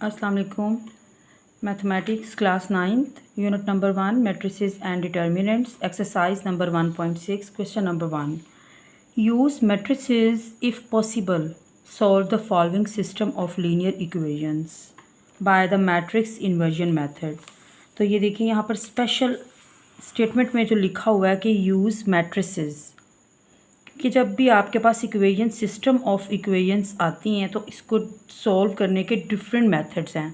अस्सलाम वालेकुम। Mathematics class 9th unit number 1 matrices and determinants exercise number 1.6 question number 1 use matrices if possible solve the following system of linear equations by the matrix inversion method. तो ये देखिए यहाँ पर special statement में जो लिखा हुआ है कि यूज़ मैट्रिसेस, कि जब भी आपके पास इक्वेशन सिस्टम ऑफ इक्वेशंस आती हैं तो इसको सॉल्व करने के डिफरेंट मेथड्स हैं।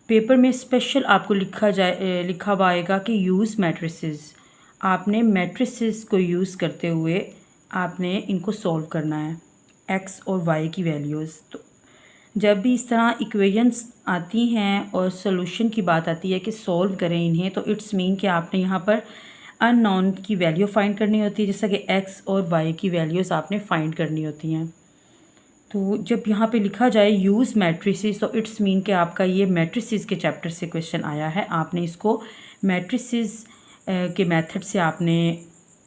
पेपर में स्पेशल आपको लिखा हुआ आएगा कि यूज़ मैट्रिसेस। आपने मैट्रिसेस को यूज़ करते हुए आपने इनको सॉल्व करना है, एक्स और वाई की वैल्यूज़। तो जब भी इस तरह इक्वेशंस आती हैं और सोल्यूशन की बात आती है कि सॉल्व करें इन्हें, तो इट्स मीन कि आपने यहाँ पर अननोन की वैल्यू फाइंड करनी होती है, जैसा कि एक्स और वाई की वैल्यूज़ आपने फाइंड करनी होती हैं। तो जब यहाँ पे लिखा जाए यूज़ मैट्रिसेस, तो इट्स मीन कि आपका ये मैट्रिसेस के चैप्टर से क्वेश्चन आया है। आपने इसको मैट्रिसेस के मेथड से आपने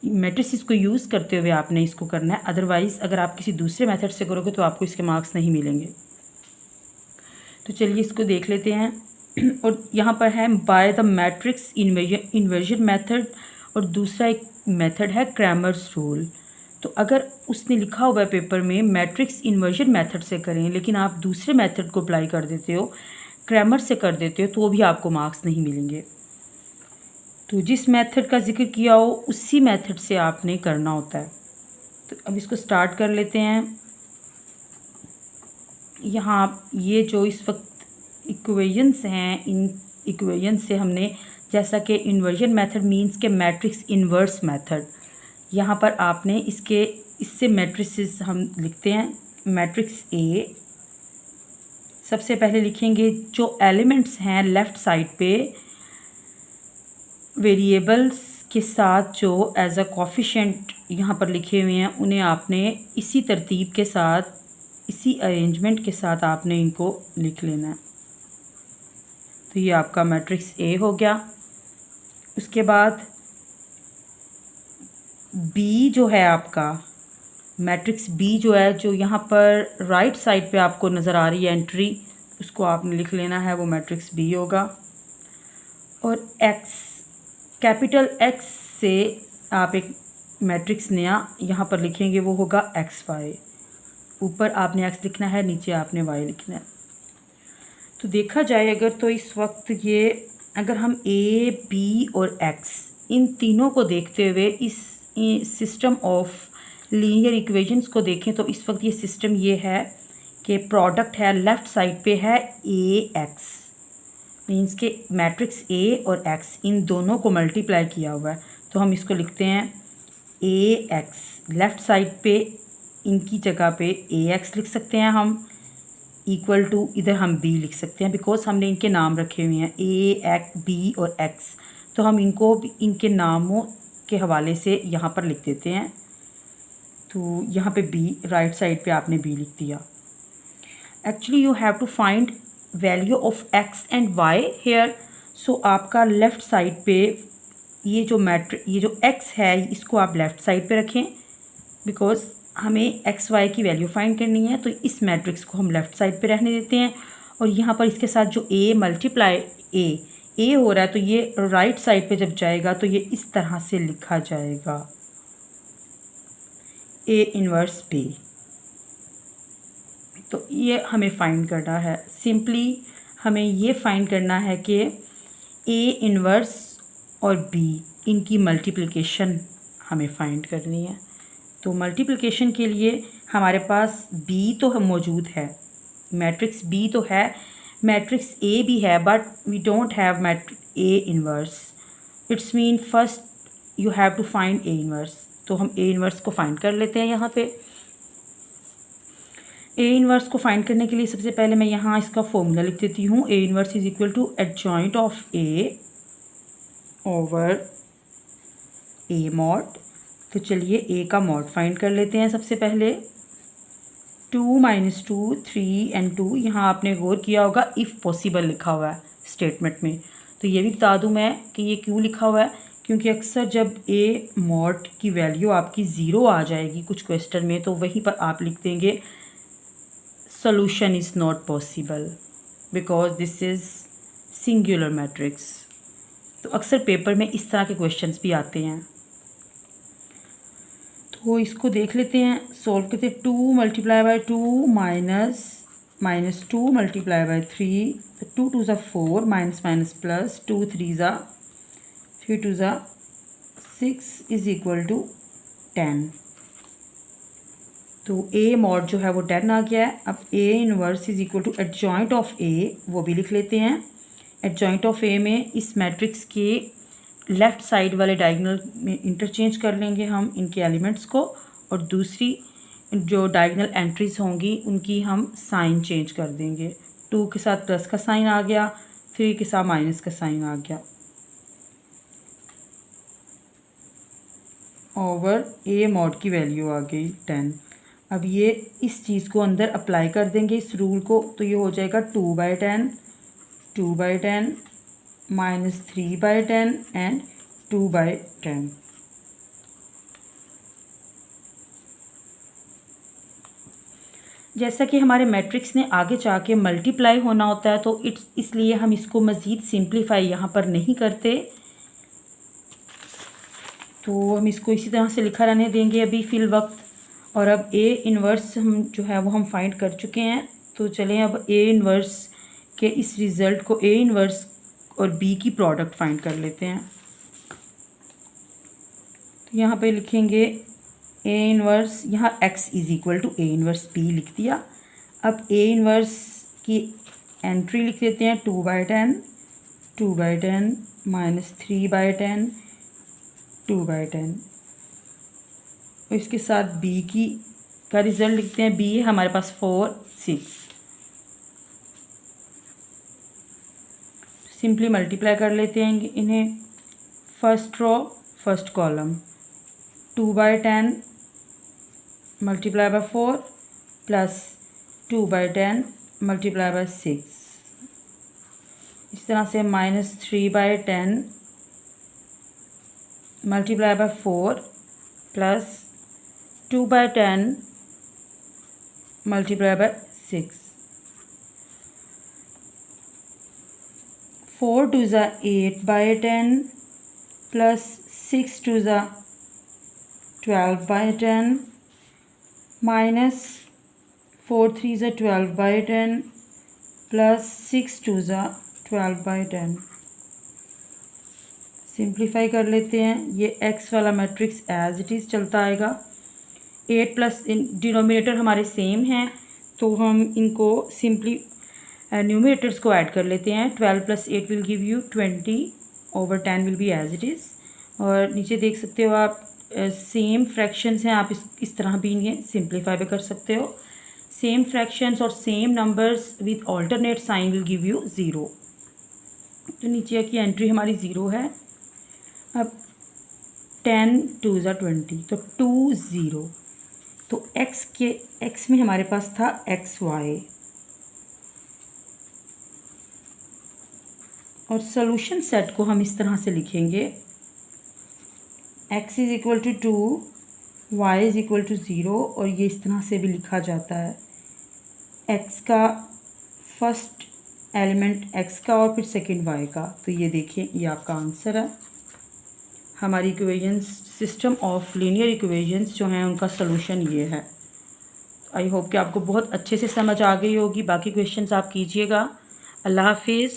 मैट्रिसेस को यूज़ करते हुए आपने इसको करना है। अदरवाइज़ अगर आप किसी दूसरे मेथड से करोगे तो आपको इसके मार्क्स नहीं मिलेंगे। तो चलिए इसको देख लेते हैं। और यहाँ पर है by the matrix inversion method, और दूसरा एक मेथड है क्रैमर्स रूल। तो अगर उसने लिखा हुआ है पेपर में मैट्रिक्स इन्वर्जन मेथड से करें, लेकिन आप दूसरे मेथड को अप्लाई कर देते हो, क्रैमर से कर देते हो, तो वो भी आपको मार्क्स नहीं मिलेंगे। तो जिस मेथड का जिक्र किया हो उसी मेथड से आपने करना होता है। तो अब इसको स्टार्ट कर लेते हैं। यहाँ ये जो इस वक्त इक्वेशंस हैं, इन इक्वेशन से हमने, जैसा कि इन्वर्जन मेथड मींस के मैट्रिक्स इन्वर्स मेथड, यहाँ पर आपने इससे मैट्रिसेस हम लिखते हैं। मैट्रिक्स ए सबसे पहले लिखेंगे, जो एलिमेंट्स हैं लेफ़्ट साइड पे वेरिएबल्स के साथ जो एज अ कोफिशिएंट यहाँ पर लिखे हुए हैं, उन्हें आपने इसी तरतीब के साथ, इसी अरेंजमेंट के साथ आपने इनको लिख लेना है। तो ये आपका मैट्रिक्स ए हो गया। उसके बाद बी जो है आपका, मैट्रिक्स बी जो है, जो यहाँ पर राइट साइड पे आपको नज़र आ रही है एंट्री, उसको आपने लिख लेना है, वो मैट्रिक्स बी होगा। और एक्स, कैपिटल एक्स से आप एक मैट्रिक्स नया यहाँ पर लिखेंगे, वो होगा एक्स वाई। ऊपर आपने एक्स लिखना है, नीचे आपने वाई लिखना है। तो देखा जाए अगर, तो इस वक्त ये अगर हम ए बी और एक्स इन तीनों को देखते हुए इस सिस्टम ऑफ लीनियर इक्वेशंस को देखें, तो इस वक्त ये सिस्टम ये है कि प्रोडक्ट है लेफ़्ट साइड पे है ए एक्स, मीन्स के मैट्रिक्स ए और एक्स इन दोनों को मल्टीप्लाई किया हुआ है। तो हम इसको लिखते हैं ए एक्स, लेफ़्ट साइड पे इनकी जगह पे ए एक्स लिख सकते हैं हम, इक्वल टू इधर हम बी लिख सकते हैं, बिकॉज हमने इनके नाम रखे हुए हैं ए एक्स बी और एक्स। तो हम इनको इनके नामों के हवाले से यहाँ पर लिख देते हैं। तो यहाँ पे बी, राइट साइड पे आपने बी लिख दिया। Actually you have to find value of X and Y here. So आपका लेफ़्ट साइड पे ये जो एक्स है, इसको आप लेफ़्ट साइड पे रखें, बिकॉज हमें एक्स वाई की वैल्यू फाइंड करनी है। तो इस मैट्रिक्स को हम लेफ़्ट साइड पे रहने देते हैं। और यहाँ पर इसके साथ जो ए मल्टीप्लाई ए हो रहा है, तो ये राइट साइड पे जब जाएगा तो ये इस तरह से लिखा जाएगा, ए इन्वर्स बी। तो ये हमें फाइंड करना है। सिंपली हमें ये फाइंड करना है कि ए इन्वर्स और बी, इनकी मल्टीप्लिकेशन हमें फाइंड करनी है। तो मल्टीप्लिकेशन के लिए हमारे पास बी तो मौजूद है, मैट्रिक्स बी तो है, मैट्रिक्स ए भी है, but we don't have matrix A inverse. It's mean first you have to find A inverse. तो हम ए इन्वर्स को फाइंड कर लेते हैं। यहाँ पे ए इन्वर्स को फाइंड करने के लिए सबसे पहले मैं यहाँ इसका फॉर्मूला लिख देती हूँ। A inverse is equal to adjoint of A over A mod. तो चलिए ए का मॉड फाइंड कर लेते हैं। सबसे पहले 2 - 2 3 एंड 2, यहाँ आपने गौर किया होगा इफ़ पॉसिबल लिखा हुआ है स्टेटमेंट में। तो ये भी बता दूँ मैं कि ये क्यों लिखा हुआ है, क्योंकि अक्सर जब ए मॉड की वैल्यू आपकी ज़ीरो आ जाएगी कुछ क्वेश्चन में, तो वहीं पर आप लिख देंगे solution is not possible. Because this is singular matrix. तो अक्सर पेपर में इस तरह के क्वेश्चंस भी आते हैं, तो इसको देख लेते हैं, सॉल्व करते हैं। 2 multiply by 2 minus 2 multiply by 3, तो 2 2 ज़ा 4 माइनस माइनस प्लस 2 3 ज़ा 3 2 ज़ा 6 इज़ इक्वल टू 10। तो ए मॉड जो है वो 10 आ गया है। अब A inverse is equal to adjoint of A, वो भी लिख लेते हैं। एडजॉइंट ऑफ ए में इस मैट्रिक्स के लेफ़्ट साइड वाले डायगोनल में इंटरचेंज कर लेंगे हम इनके एलिमेंट्स को, और दूसरी जो डायगोनल एंट्रीज होंगी उनकी हम साइन चेंज कर देंगे। 2 के साथ प्लस का साइन आ गया, 3 के साथ माइनस का साइन आ गया, ओवर ए मॉड की वैल्यू आ गई 10। अब ये इस चीज़ को अंदर अप्लाई कर देंगे इस रूल को, तो ये हो जाएगा 2/10 2/10 माइनस 3/10 एंड 2/10। जैसा कि हमारे मैट्रिक्स ने आगे जाके मल्टीप्लाई होना होता है, तो इसलिए हम इसको मज़ीद सिंप्लीफाई यहाँ पर नहीं करते, तो हम इसको इसी तरह से लिखा रहने देंगे अभी फ़िल वक्त। और अब ए इन्वर्स हम जो है वो हम फाइंड कर चुके हैं, तो चलें अब ए इन्वर्स के इस रिज़ल्ट को, ए इन्वर्स और बी की प्रोडक्ट फाइंड कर लेते हैं। तो यहाँ पे लिखेंगे ए इन्वर्स, यहाँ x is equal to A inverse B लिख दिया। अब ए इन्वर्स की एंट्री लिख देते हैं 2/10 2/10 माइनस 3/10 2/10। इसके साथ बी की का रिज़ल्ट लिखते हैं, बी है हमारे पास 4 6। सिंपली मल्टीप्लाई कर लेते हैं इन्हें, first row first column, 2/10 multiply by 4 plus 2/10 multiply by 6। इस तरह से minus 3/10 multiply by 4 plus 2/10 multiply by 6। 4 2 ज़ा 8/10 प्लस 6 2 ज़ा 12/10 माइनस 4 3 ज़ा 12/10 प्लस 6 2 ज़ा 12/10। सिंप्लीफाई कर लेते हैं, ये x वाला मैट्रिक्स एज इट इज़ चलता आएगा। 8 प्लस डिनोमिनेटर हमारे सेम हैं, तो हम इनको सिंपली न्यूमरेटर्स को ऐड कर लेते हैं। 12 plus 8 will give you 20 over 10 will be as it is. और नीचे देख सकते हो आप सेम फ्रैक्शंस हैं, आप इस तरह भी इन्हें सिंप्लीफाई भी कर सकते हो। सेम फ्रैक्शंस और same numbers with alternate sign will give you 0। तो नीचे की एंट्री हमारी 0 है। अब 10 2 ज़ा 20, तो 2 0। तो x में हमारे पास था xy, और सोल्यूशन सेट को हम इस तरह से लिखेंगे, x is equal to 2 y is equal to 0, और ये इस तरह से भी लिखा जाता है, x का फर्स्ट एलिमेंट x का और फिर सेकंड y का। तो ये देखिए, ये आपका आंसर है। हमारी equations, system of linear equations जो हैं उनका सलूशन ये है। आई होप कि आपको बहुत अच्छे से समझ आ गई होगी। बाकी क्वेश्चंस आप कीजिएगा। अल्लाह हाफिज़।